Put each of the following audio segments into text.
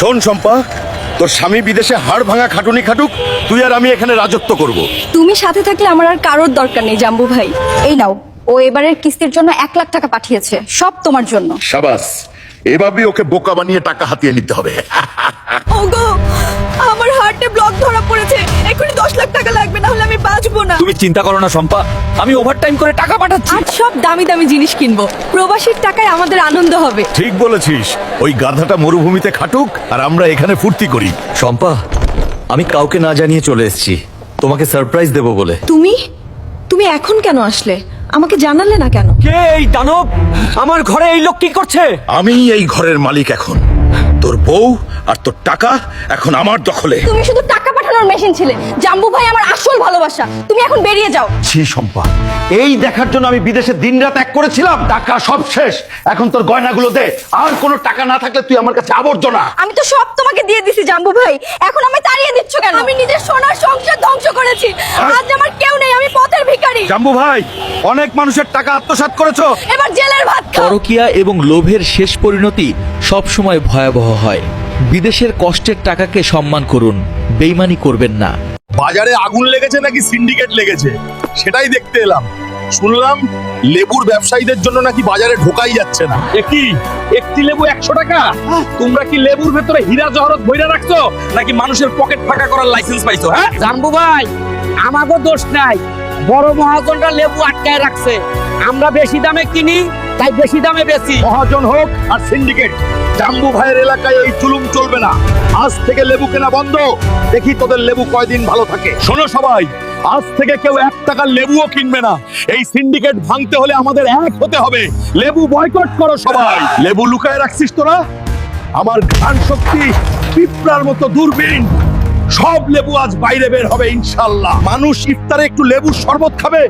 শোন শম্পা, তোর স্বামী বিদেশে হাড় ভাঙা খাটুনি খাটুক, তুই আর আমি এখানে রাজত্ব করব। তুমি সাথে থাকলে আমার আর কারোর দরকার নেই জাম্বু ভাই। এই নাও, ও এবারের কিস্তির জন্য 1 লাখ টাকা পাঠিয়েছে, সব তোমার জন্য। শাবাস, এভাবে ওকে বোকা বানিয়ে টাকা হাতিয়ে নিতে হবে। ওগো, আমার হার্টে ব্লক ধরা পড়েছে, এখনই 10 লাখ টাকা লাগবে, না হলে আমি বাঁচবো না। তুমি চিন্তা করো না শম্পা, আমি ওভারটাইম করে টাকা পাঠাচ্ছি। আজ সব দামি দামি জিনিস কিনবো, প্রবাসীর টাকায় আমাদের আনন্দ হবে। ঠিক বলেছিস, ওই গাধাটা মরুভূমিতে খাটুক আর আমরা এখানে ফুর্তি করি। শম্পা, আমি কাউকে না জানিয়ে চলে এসেছি তোমাকে সারপ্রাইজ দেব বলে। তুমি এখন কেন আসলে? আমাকে জানালে না কেন? কে এই দানব? আমার ঘরে এই লোক কি করছে? আমি এই ঘরের মালিক এখন। তোর বউ আর তোর টাকা এখন আমার দখলে। তুমি শুধু টাকা পাঠানোর মেশিন ছিলে, জাম্বু ভাই আমার আসল ভালোবাসা। তুমি এখন বেরিয়ে যাও। ছি শম্পা, এই দেখার জন্য আমি বিদেশে দিনরাত এক করেছিলাম। টাকা সব শেষ, এখন তোর গয়নাগুলো দে। আর কোনো টাকা না থাকলে তুই আমার কাছে আবর্জনা। আমি তো সব তোমাকে দিয়ে দিছি জাম্বু ভাই, এখন আমায় তাড়িয়ে দিচ্ছ কেন? আমি নিজের সোনার সংসার ধ্বংস করেছি, আজ আমার কেউ নেই, আমি পথের ভিখারি। জাম্বু ভাই, অনেক মানুষের টাকা আত্মসাৎ করেছো। এবার জেলের ভাত খাও। পরকীয়া এবং লোভের শেষ পরিণতি সব সময় ভয়াবহ হয়। বিদেশের কষ্টের টাকাকে সম্মান করুন, বেইমানি করবেন না। বাজারে আগুন লেগেছে নাকি সিন্ডিকেট লেগেছে সেটাই দেখতে এলাম। শুনলাম লেবুর ব্যবসায়ীদের জন্য নাকি বাজারে ঢোকাই যাচ্ছে না। কি একটি লেবু 100 টাকা? তোমরা কি লেবুর ভেতরে হীরা জহরত ভইরা রাখছো নাকি মানুষের পকেট ফাঁকা করার লাইসেন্স পাইছো? হ্যাঁ জাম্বু ভাই, আমাগো দোষ নাই, বড় মহাজনরা লেবু আটকায় রাখছে। আমরা বেশি দামে কিনি, তাই বেশি দামে বেচি। মহাজন হোক আর সিন্ডিকেট, জাম্বু ভাইয়ের এলাকায় এই জুলুম চলবে না। আজ থেকে লেবু কেনা বন্ধ। দেখি তোদের লেবু কয়দিন ভালো থাকে। শোনো সবাই, আজ থেকে কেউ 1 টাকার লেবুও কিনবে না। এই সিন্ডিকেট ভাঙতে হলে আমাদের এক হতে হবে। লেবু বয়কট করো সবাই। লেবু লুকায় রাখছিস তোরা? আমার ঘ্রাণ শক্তি পিঁপড়ার মতো দূরবীন। সব লেবু আজ বাইরে বের হবে ইনশাআল্লাহ। মানুষ ইফতারে একটু লেবুর শরবত খাবে,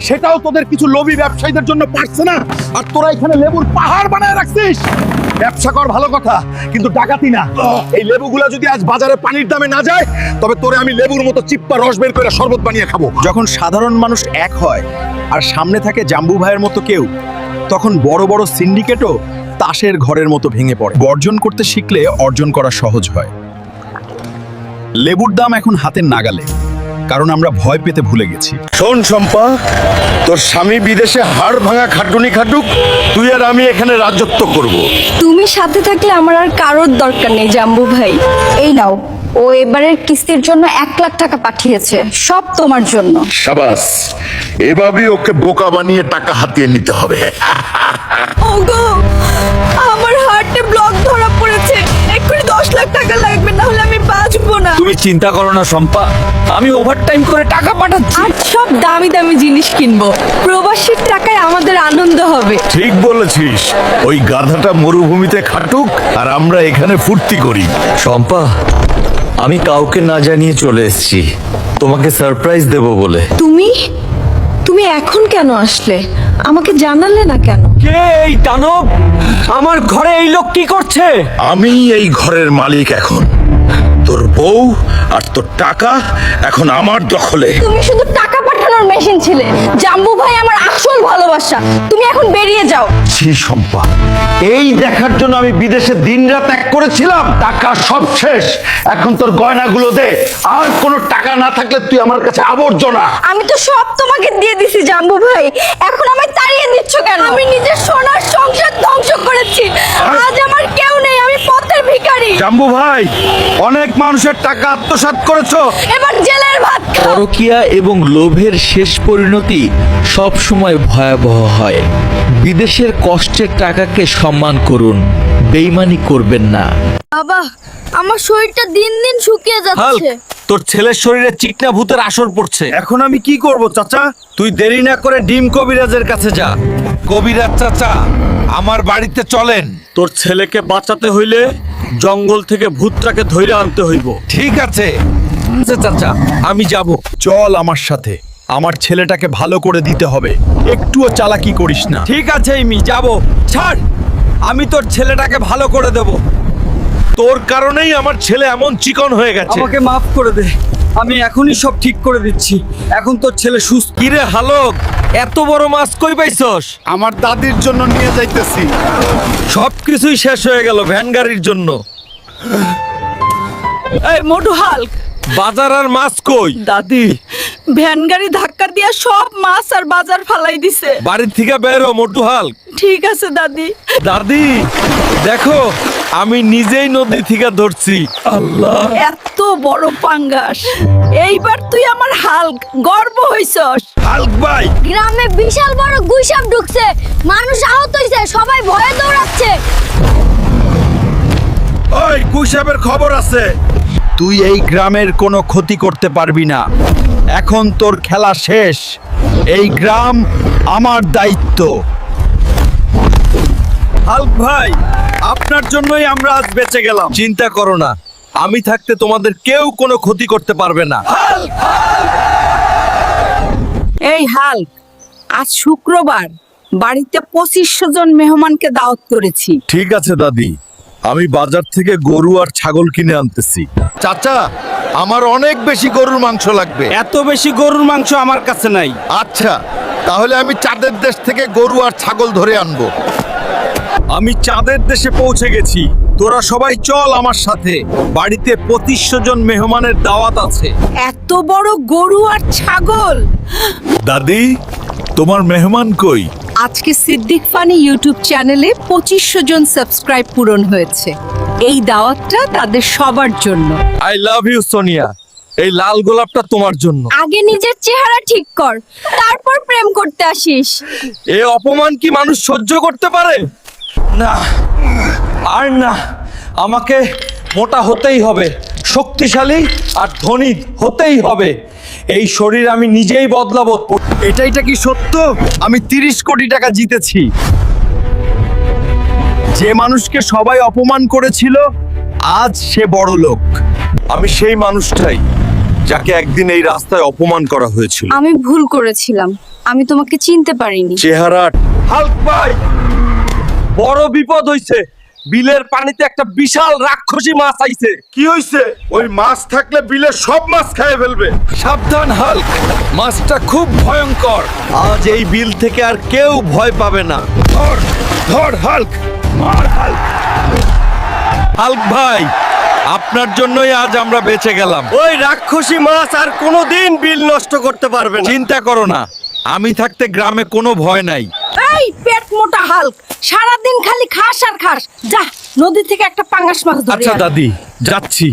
সেটাও তোদের কিছু লোভী ব্যবসায়ীদের জন্য পারছে না। আর তোরা এখানে লেবুর পাহাড় বানায় রাখছিস। ব্যবসা কর ভালো কথা, কিন্তু ডাকাতি না। এই লেবুগুলা যদি আজ বাজারে পানির দামে না যায়, তবে তোরে আমি লেবুর মতো চিপ্পা রস বের করে শরবত বানিয়ে খাবো। যখন সাধারণ মানুষ এক হয় আর সামনে থাকে জাম্বু ভাইয়ের মতো কেউ, তখন বড় বড় সিন্ডিকেটও তাসের ঘরের মতো ভেঙে পড়ে। বর্জন করতে শিখলে অর্জন করা সহজ হয়। লেবুর দাম এখন হাতের নাগালে, কারণ আমরা ভয় পেতে ভুলে গেছি। শোন শম্পা, তোর স্বামী বিদেশে হাড় ভাঙা খাটুনি খাটুক, তুই আর আমি এখানে রাজত্ব করব। তুমি সাথে থাকলে আমার আর কারোর দরকার নেই জাম্বু ভাই। এই নাও, ও এবারের কিস্তির জন্য 1 লাখ টাকা পাঠিয়েছে, সব তোমার জন্য। শাবাস, এভাবে ওকে বোকা বানিয়ে টাকা হাতিয়ে নিতে হবে। ওগো, আমার হার্টে ব্লক ধরা পড়েছে, এক্ষুনি 10 লাখ টাকা লাগবে, না হলে আমি বাঁচবো না। তুমি চিন্তা করো না শম্পা, আমি ওভারটাইম করে টাকা পাঠাচ্ছি। আজ সব দামি দামি জিনিস কিনবো, প্রবাসীর টাকায় আমাদের আনন্দ হবে। ঠিক বলেছিস, ওই গাধাটা মরুভূমিতে খাটুক আর আমরা এখানে ফুর্তি করি। শম্পা, আমি কাউকে না জানিয়ে চলে এসেছি তোমাকে সারপ্রাইজ দেব বলে। তুমি এখন কেন আসলে? আমাকে জানালে না কেন? কে এই দানব? আমার ঘরে এই লোক কি করছে? আমি এই ঘরের মালিক এখন। তোর বউ আর তোর টাকা এখন আমার দখলে। তুমি শুধু টাকা পাঠানোর মেশিন ছিলে, জাম্বু ভাই আমার আসল ভালোবাসা। তুমি এখন বেরিয়ে যাও। ছি শম্পা, এই দেখার জন্য আমি বিদেশে দিনরাত এক করেছিলাম। টাকা সব শেষ, এখন তোর গয়নাগুলো দে। আর কোনো টাকা না থাকলে তুই আমার কাছে আবর্জনা। আমি তো সব তোমাকে দিয়ে দিছি জাম্বু ভাই, এখন আমায় তাড়িয়ে দিচ্ছ কেন? আমি নিজের সোনার সংসার ধ্বংস করেছি, আজ আমার কেউ নেই, আমি পথের ভিখারি। জাম্বু ভাই, অনেক মানুষের টাকা আত্মসাৎ করেছো। এবার জেলের ভাত খাও। পরকীয়া এবং লোভের শেষ পরিণতি সব সময় ভয়াবহ হয়। বিদেশের কষ্টের টাকাকে সম্মান করুন, বেইমানি করবেন না। বাবা, আমার শরীরটা দিন দিন শুকিয়ে যাচ্ছে। তোর ছেলের শরীরে চিকনা ভূতের আসর পড়ছে। এখন আমি কি করব চাচা? তুই দেরি না করে ডিম কবিরাজের কাছে যা। কবিরাজ চাচা, আমার বাড়িতে চলেন। তোর ছেলেকে বাঁচাতে হইলে জঙ্গল থেকে ভূতটাকে ধইরা আনতে হইব। ঠিক আছে চাচা, আমি যাব। চল আমার সাথে, আমার ছেলেটাকে ভালো করে দিতে হবে। একটুও চালাকি করিস না। ঠিক আছে আমি যাব। ছাড়, আমি তোর ছেলেটাকে ভালো করে দেব। তোর কারণেই আমার ছেলে এমন চিকন হয়ে গেছে। আমাকে মাফ করে দে, আমি এখনই সব ঠিক করে দিচ্ছি। এখন তোর ছেলে সুস্থ। কিরে হালক, এত বড় মাছ কই পাইছস? আমার দাদির জন্য নিয়ে যাইতেছি। সবকিছুই শেষ হয়ে গেল ভ্যান গাড়ির জন্য। এই মোটু হাল্ক, বাজার আর মাছ কই? দাদি ভ্যান গাড়ি ধাক্কা দিয়া সব মাছ আর বাজার ফালাই দিছে। বাড়ির থেকে বের হ মোটু হাল্ক। ঠিক আছে দাদি। দাদি দেখো, আমি নিজেই নদী থেকে ধরছি। আল্লাহ, এত বড় পাঙ্গাস, এইবার তুই আমার হাল্ক, গর্ব হইছস। হাল্ক ভাই, গ্রামে বিশাল বড় গুইসাপ ঢুকছে, মানুষ আহত হইছে, সবাই ভয়ে দৌড়াচ্ছে। ওই কুশাবের খবর আছে। তুই এই গ্রামের কোনো ক্ষতি করতে পারবি না। এখন তোর খেলা শেষ। এই গ্রাম আমার দায়িত্ব। হাল্ক ভাই, আপনার জন্যই আমরা আজ বেঁচে গেলাম। চিন্তা করো না, আমি থাকতে তোমাদের কেউ কোনো ক্ষতি করতে পারবে না। এই হাল্ক, আজ শুক্রবার, বাড়িতে 2500 জন মেহমানকে দাওয়াত করেছি। ঠিক আছে দাদি, আমি বাজার থেকে গরু আর ছাগল কিনে আনতেছি। চাচা, আমার অনেক বেশি গরুর মাংস লাগবে। এত বেশি গরুর মাংস আমার কাছে নাই। আচ্ছা, তাহলে আমি চাঁদের দেশ থেকে গরু আর ছাগল ধরে আনবো। আমি চাঁদের দেশে পৌঁছে গেছি। তোরা সবাই চল আমার সাথে। বাড়িতে 2500 জন মেহমানের দাওয়াত আছে। এত বড় গরু আর ছাগল! দাদি, তোমার মেহমান কই? আজকে সিদ্দিক ফানি ইউটিউব চ্যানেলে 2500 জন সাবস্ক্রাইব পূরণ হয়েছে। এই দাওয়াতটা তাদের সবার জন্য। I love you Sonia. এই লাল গোলাপটা তোমার জন্য। আগে নিজের চেহারা ঠিক কর, তারপর প্রেম করতে আসিস। এ অপমান কি মানুষ সহ্য করতে পারে? না, আর না, আমাকে মোটা হতেই হবে, শক্তিশালী আর ধনী হতেই হবে। এই শরীর আমি নিজেই বদলাবো। এটাইটা কি সত্য? আমি 30 কোটি টাকা জিতেছি। যে মানুষকে সবাই অপমান করেছিল, আজ সে বড় লোক। আমি সেই মানুষটাই যাকে একদিন এই রাস্তায় অপমান করা হয়েছিল। আমি ভুল করেছিলাম, আমি তোমাকে চিনতে পারিনি। চেহারা। হাল্ক ভাই, বড় বিপদ হইছে। বিলের পানিতে একটা বিশাল রাক্ষসী মাছ আইছে। কি হইছে? ওই মাছ থাকলে বিলের সব মাছ খেয়ে ফেলবে। সাবধান হাল্ক, মাছটা খুব ভয়ঙ্কর। আজ এই বিল থেকে আর কেউ ভয় পাবে না। ধর ধর হাল্ক, মার হাল্ক। হাল্ক ভাই, আপনার জন্যই আজ আমরা বেঁচে গেলাম। ওই রাক্ষসী মাছ আর কোনোদিন বিল নষ্ট করতে পারবে না। চিন্তা করো না, আমি থাকতে গ্রামে কোনো ভয় নাই। এই পেট মোটা হাল্ক, সারাদিন খালি খাস আর খাস। যা, নদী থেকে একটা পাঙ্গাস মাছ ধরে আচ্ছা আন। দাদি, যাচ্ছি।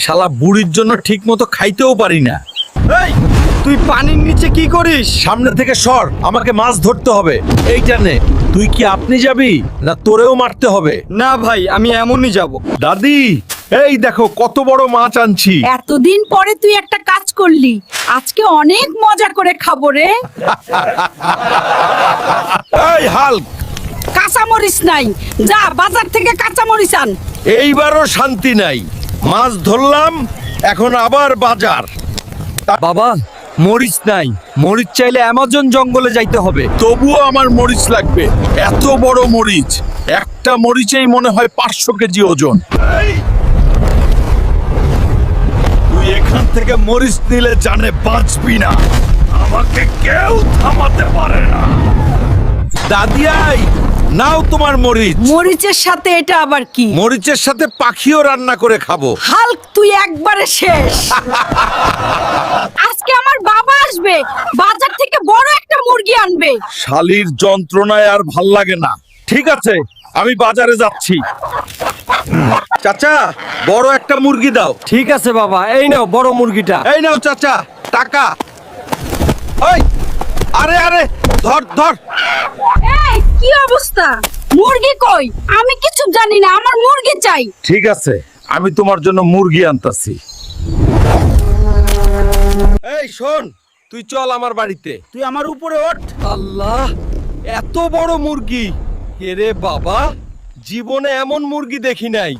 শালা বুড়ির জন্য ঠিক মতো খাইতেও পারি না। এই, তুই পানির নিচে কি করিস? সামনে থেকে সর, আমাকে মাছ ধরতে হবে। এইটা নে। তুই কি আপনি যাবি না তোরেও মারতে হবে? না ভাই, আমি এমনই যাব। দাদি, এই দেখো কত বড় মাছ আনছি। এতদিন পরে তুই একটা কাজ করলি, আজকে অনেক মজা করে খাবো রে। এই হাল্ক, কাঁচামরিচ নাই, যা বাজার থেকে কাঁচামরিচ আন। এইবারও শান্তি নাই। মাছ ধরলাম, এখন আবার বাজার। বাবা, মরিচ নাই। মরিচ চাইলে অ্যামাজন জঙ্গলে যাইতে হবে। তবুও আমার মরিচ লাগবে। এত বড় মরিচ, একটা মরিচেই মনে হয় 500 কেজি ওজন। তুই এখান থেকে মরিচ নিলে জানে বাঁচবি না। আমাকে কেউ থামাতে পারে না। দাদিয়াই, নাও তোমার মরিচ। মরিচের সাথে এটা আবার কি? মরিচের সাথে পাখিও রান্না করে খাবো। হাল্ক, তুই একবারে শেষ। আজকে আমার বাবা আসবে, বাজার থেকে বড় একটা মুরগি আনবে। শালির যন্ত্রণায় আর ভাল লাগে না। ঠিক আছে, আমি বাজারে যাচ্ছি। চাচা, বড় একটা মুরগি দাও। ঠিক আছে বাবা, এই নাও বড় মুরগিটা। এই নাও চাচা, টাকা। ওই, আরে আরে, ধর ধর। এই কি অবস্থা? মুরগি কই? আমি কিছু জানি না, আমার মুরগি চাই। ঠিক আছে, আমি তোমার জন্য মুরগি আনতাছি। এই শোন, তুই চল আমার বাড়িতে। তুই আমার উপরে ওঠ। আল্লাহ, এত বড় মুরগি! এরে বাবা, জীবনে এমন মুরগি দেখি নাই।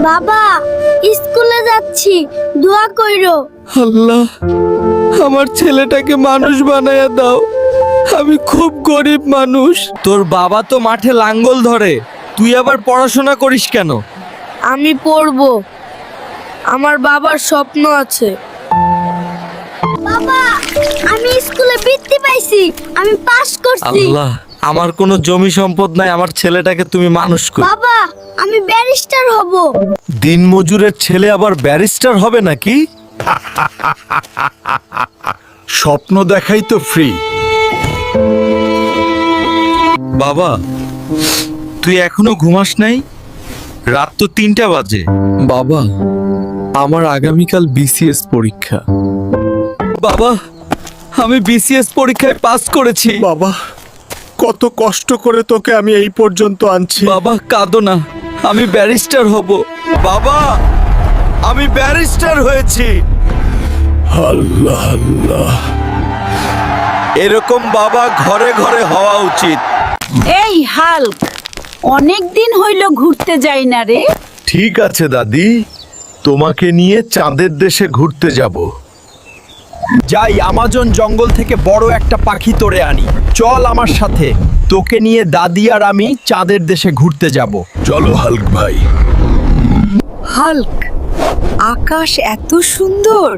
বাবা, স্কুলে যাচ্ছি, দোয়া কইরো। আল্লাহ, আমার ছেলেটাকে মানুষ বানায়া দাও। আমি খুব গরিব মানুষ। তোর বাবা তো মাঠে লাঙ্গল ধরে, তুই আবার পড়াশোনা করিস কেন? আমি পড়বো, আমার বাবার স্বপ্ন আছে। বাবা, আমি স্কুলে বৃত্তি পাইছি, আমি পাস করছি। আল্লাহ, আমার কোনো জমি সম্পদ নাই, আমার ছেলেটাকে তুমি মানুষ করো। বাবা আমি ব্যারিস্টার হব। দিনমজুরের ছেলে আবার ব্যারিস্টার হবে নাকি? স্বপ্ন দেখাই তো ফ্রি। বাবা তুই এখনো ঘুমাস নাই? রাত তো 3টা বাজে। বাবা, আমার আগামীকাল বিসিএস পরীক্ষা। বাবা আমি বিসিএস পরীক্ষায় পাস করেছি। বাবা, কত কষ্ট করে তোকে আমি এই পর্যন্ত আনছি। বাবা কাঁদো না, আমি ব্যারিস্টার হব। বাবা আমি ব্যারিস্টার হয়েছি। আল্লাহ আল্লাহ। এরকম বাবা ঘরে ঘরে হওয়া উচিত। এই হাল্ক, অনেক দিন হইল ঘুরতে যাই না রে। ঠিক আছে দাদি, তোমাকে নিয়ে চাঁদের দেশে ঘুরতে যাব। যাই, আমাজন জঙ্গল থেকে বড় একটা পাখি তোড়ে আনি। চল আমার সাথে, তোকে নিয়ে দাদি আর আমি চাঁদের দেশে ঘুরতে যাব। চলো হাল্ক ভাই। হাল্ক, আকাশ এত সুন্দর,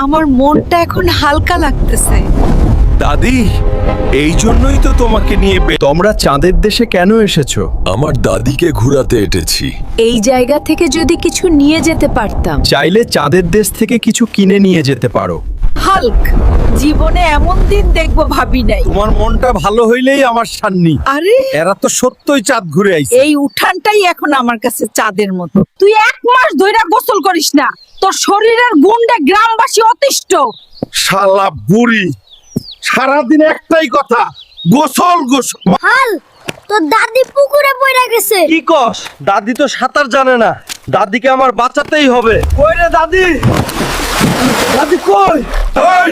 আমার মনটা এখন হালকা লাগতেছে। দাদি, এই জন্যই তো তোমাকে নিয়ে তোমরা চাঁদের দেশে কেন এসেছো? আমার দাদিকে ঘোরাতে এসেছি। এই জায়গা থেকে যদি কিছু নিয়ে যেতে পারতাম। চাইলে চাঁদের দেশ থেকে কিছু কিনে নিয়ে যেতে পারো। হাল্ক, জীবনে এমন দিন দেখবো ভাবি নাই। তোমার মনটা ভালো হইলেই আমার শান্তি। আরে এরা তো সত্যই চাঁদ ঘুরে আইছে। এই উঠানটাই এখন আমার কাছে চাঁদের মতো। তুই 1 মাস ধইরা গোসল করিস না, তোর শরীরের গুন্ডে গ্রামবাসী অতিষ্ঠ। শালা বুড়ি, সারাদিন একটাই কথা, গোসল গোসল। হাল তোর দাদি পুকুরে পড়ে গেছে। কি কস? দাদি তো সাঁতার জানে না, দাদিকে আমার বাঁচাতেই হবে। কই রে দাদি? দাদি কই? ওই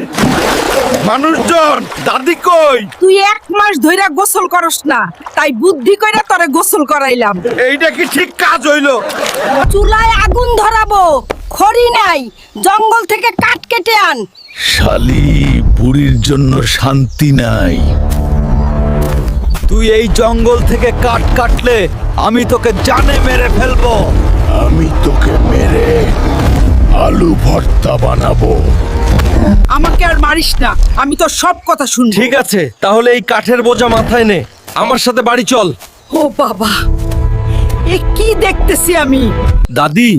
মানুষজন, দাদি কই? তুই 1 মাস ধইরা গোসল করস না, তাই বুদ্ধি কইরা তোরে গোসল করাইলাম। এইটা কি ঠিক কাজ হইলো? চুলায় আগুন ধরাবো, খড়ি নাই, জঙ্গল থেকে কাঠ কেটে আন। শালি, বুড়ির জন্য শান্তি নাই। তুই এই জঙ্গল থেকে কাঠ কাটলে আমি তোকে জানে মেরে ফেলবো। আমি তোকে মেরে আলু ভর্তা বানাবো। আমাকে আর মারিস না, আমি তো সব কথা শুনবো। ঠিক আছে, তাহলে এই কাঠের বোঝা মাথায় নে, আমার সাথে বাড়ি চল। ও বাবা, এ কি দেখতেছি আমি? দাদি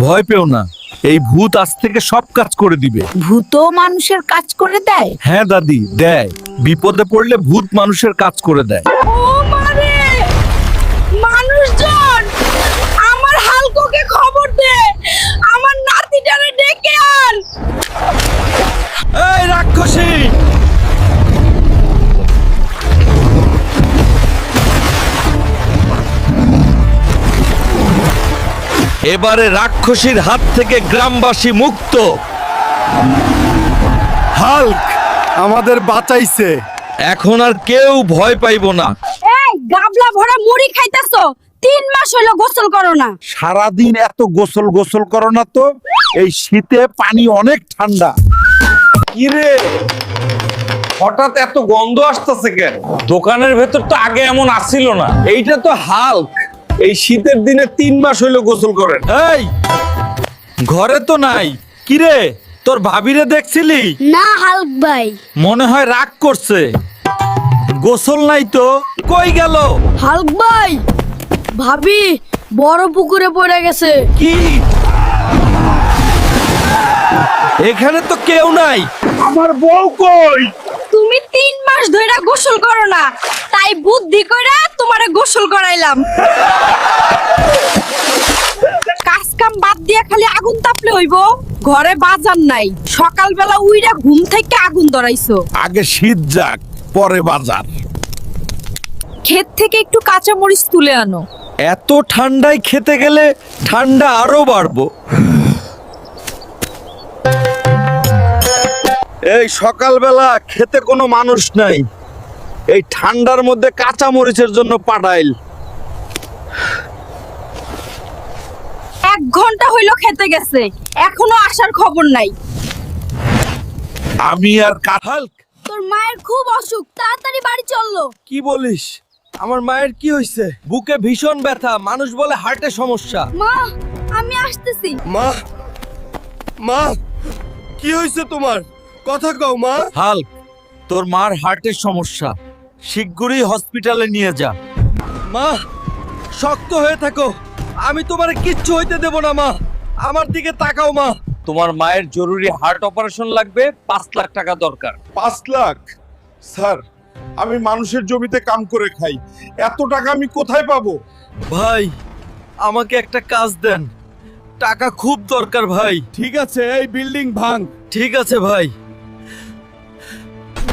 ভয় পেও না, এই ভূত আজ থেকে সব কাজ করে দিবে। ভূত মানুষের কাজ করে দেয়? হ্যাঁ দাদি দেয়, বিপদে পড়লে ভূত মানুষের কাজ করে দেয়। ও মারে, মানুষজন আমার হালকোকে খবর দে, আমার নাতিটারে ডেকে আন। এই রাক্ষসী, এবারে রাক্ষসীর হাত থেকে গ্রামবাসী মুক্ত। হাল্ক আমাদের বাঁচাইছে। এখন আর কেউ ভয় পাইব না। এই গাবলা ভরা মুড়ি খাইতাছো, 3 মাস হলো গোসল করো না। সারাদিন এত গোসল গোসল করো না তো, এই শীতে পানি অনেক ঠান্ডা। কি রে, হঠাৎ এত গন্ধ আসতেছে কেন? দোকানের ভেতর তো আগে এমন আসছিল না। এইটা তো হাল্ক, এই শীতের দিনে 3 মাস হইলো গোসল করেন। এই ঘরে তো নাই। কি রে, তোর ভাবিরে দেখছিলি? না হাল্ক ভাই। মনে হয় রাগ করছে। গোসল নাই তো, কই গেল? হাল্ক ভাই, ভাবি বড় পুকুরে পড়ে গেছে। কি? এখানে তো কেউ নাই। আমার বউ কই? তুমি 3 মাস ধইরা গোসল করো না, তাই বুদ্ধি কইরা তোমারে গোসল করাইলাম। কাজ কাম বাদ দিয়া খালি আগুন তাপলে হইব? ঘরে বাজার নাই, সকালবেলা উইরা ঘুম থেকে আগুন ধরাইছো। আগে শীত যাক, পরে বাজার। ক্ষেত থেকে একটু কাঁচা মরিচ তুলে আনো। এত ঠান্ডায় খেতে গেলে ঠান্ডা আরো বাড়বো। এই সকালবেলা খেতে কোনো মানুষ নাই, এই ঠান্ডার মধ্যে কাঁচা মরিচের জন্য পাঠাইল। 1 ঘন্টা হইলো খেতে গেছে, এখনো আসার খবর নাই। আমি আর কাঁঠাল। তোর মায়ের খুব অসুখ, তাড়াতাড়ি বাড়ি চললো। কি বলিস? আমার মায়ের কি হয়েছে? বুকে ভীষণ ব্যথা, মানুষ বলে হার্টে সমস্যা। মা আমি আসতেছি। মা, মা কি হয়েছে তোমার? কথা কও মা। হাল্ক, তোর মার হার্টের সমস্যা, শিগগিরই হসপিটালে নিয়ে যা। মা, শক্ত হয়ে থাকো, আমি তোমার কিচ্ছু হইতে দেব না। মা, আমার দিকে তাকাও। মা, তোমার মায়ের জরুরি হার্ট অপারেশন লাগবে, 5 লাখ টাকা দরকার। 5 লাখ? স্যার, আমি মানুষের জমিতে কাম করে খাই, এত টাকা আমি কোথায় পাবো? ভাই, আমাকে একটা কাজ দেন, টাকা খুব দরকার ভাই। ঠিক আছে, এই বিল্ডিং ভাঙ। ঠিক আছে ভাই।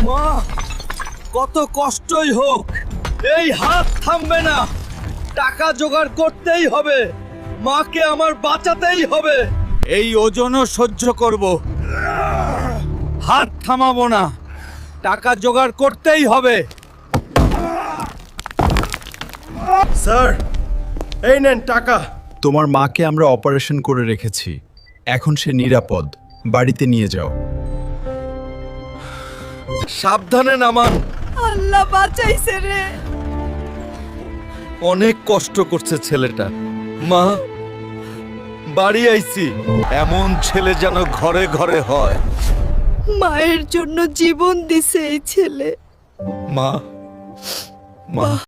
মা, কত কষ্টই হোক, এই হাত থামবে না, টাকা জোগাড় করতেই হবে, মাকে আমার বাঁচাতেই হবে। এই ওজনও সহ্য করব, হাত থামাবো না, টাকা জোগাড় করতেই হবে। স্যার, এই নেন টাকা। তোমার মাকে আমরা অপারেশন করে রেখেছি, এখন সে নিরাপদ, বাড়িতে নিয়ে যাও। সাবধানে নামান। আল্লাহ বাঁচাইছে রে। অনেক কষ্ট করছে ছেলেটা। মা, বাড়ি আইছি, এমন ছেলে যেন ঘরে ঘরে হয়। মায়ের জন্য জীবন দিছে এই ছেলে। মা, মা।